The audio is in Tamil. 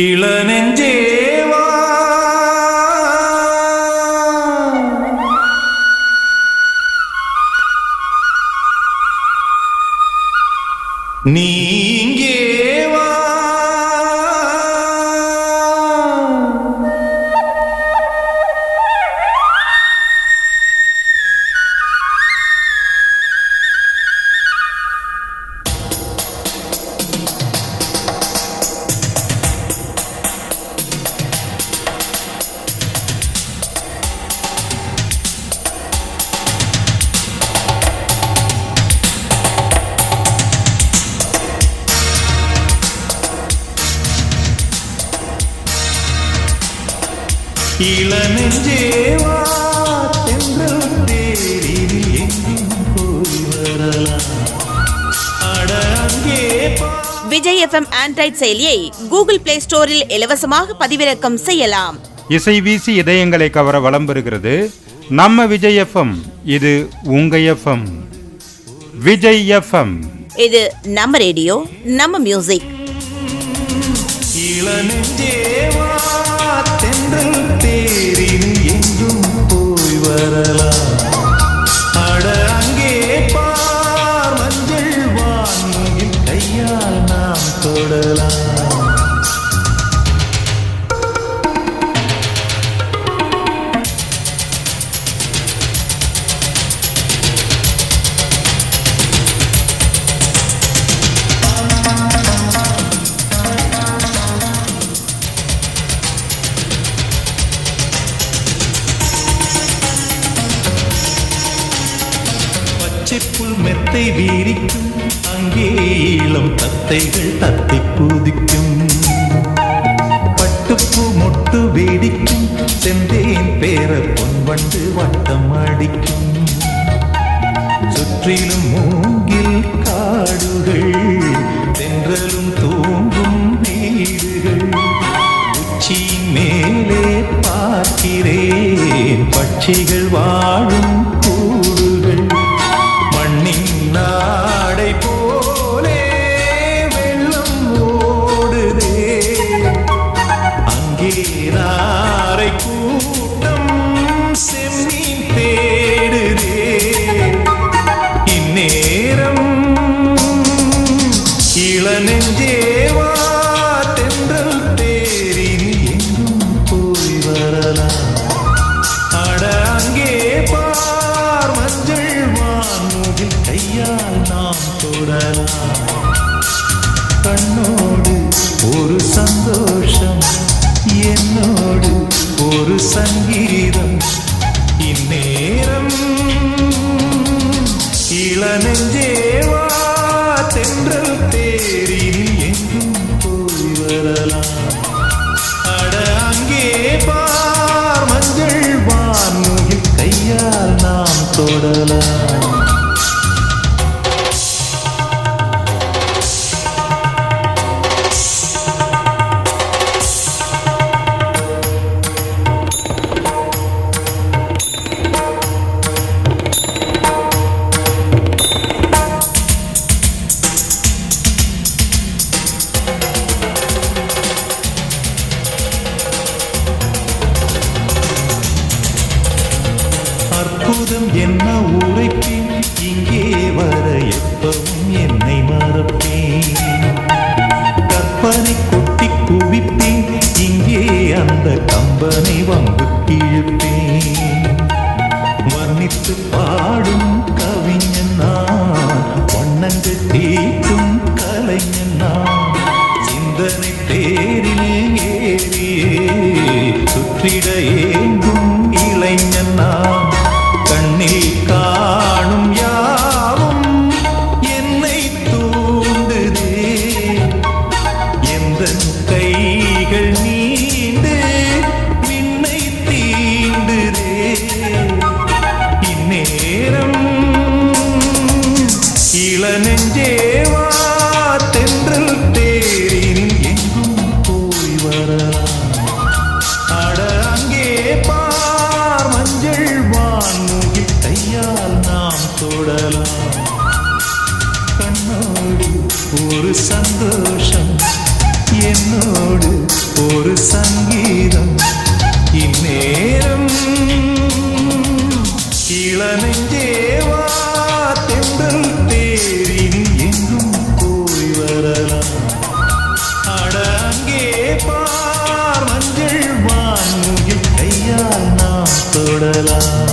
இளநெஞ்சேவா நீங்கேவா இளநெஞ்சேவா தென்றல் தேரில் எங்கும் போய் வரலாம். அட அங்கே விஜய் எஃப்எம் ஆண்ட்ராய்ட் செயலியை கூகுள் பிளே ஸ்டோரில் இலவசமாக பதிவிறக்கம் செய்யலாம். இசை வீசி இதயங்களை கவர வலம் பெறுகிறது நம்ம விஜய் எஃப்எம். இது உங்க எஃப்எம். விஜய் எஃப்எம், இது நம்ம ரேடியோ, நம்ம மியூசிக். இளநெஞ்சேவா தென்றல் தேரில் எங்கும் போய் வரலாம். அட அங்கே பார் மஞ்சள் வான்முகில் கையால் நாம் தொடலாம். பச்சைப்புல் மெத்தை வீரிக்கும் அங்கே இளம் தத்தைகள் தத்தை பூதிக்கும். பட்டுப்பூ மொட்டு வேடிக்கும் செந்தேன் பேர பொன்வண்டு வட்டம் அடிக்கும். சுற்றிலும் மூங்கில் காடுகள் தென்றலும் தூங்கும் வீடுகள். உச்சியின் மேலே பார்க்கிறேன் பட்சிகள் வாழும் கூடுகள். மண்ணின் நாடை போலே வெள்ளம் ஓடுதே, அங்கே நாரை கூட்டம் செம்மீன் தேடுதே. இந்நேரம் இளநெஞ்சேவா தென்றல் தேரில் எங்கும் போய் வரலாம். அட அங்கே பார் மஞ்சள் வான்முகில் கையால் நாம் தொடலாம். கண்ணோடு ஒரு சந்தோஷம், என்னோடு ஒரு சங்கீதம். இந்நேரம் இளநெஞ்சேவா தென்றல் தேரில் எங்கும் போய் வரலாம். அட அங்கே பார் மஞ்சள் வான்முகில் கையால் நாம் தொடலாம். அற்புதம் என்ன உரைப்பேன், இங்கே வர எப்பவும் என்னை மறப்பேன். கற்பனை கொட்டி குவிப்பேன், இங்கே அந்த கம்பனை வம்பு கிழிப்பேன். வர்ணித்து பாடும் கவிஞன் நான், வண்ணங்கள் தீட்டும் கலைஞன் நான். சிந்தனை தேரில் ஏறியே சுற்றிட ஏங்கும் இளைஞன் நான். கண்ணில் காணும் யாவும் என்னை தூண்டுதே, எந்த கைகள் நீண்டு விண்ணை தீண்டுதே. இந்நேரம் இளநெஞ்சேவா தென்றல் தேரில் எங்கும் போய் வரலாம். அட அங்கே பார் மஞ்சள் வான்முகில் கையால் நாம் தொடலாம். கண்ணோடு ஒரு சந்தோஷம், என்னோடு வரலாம்.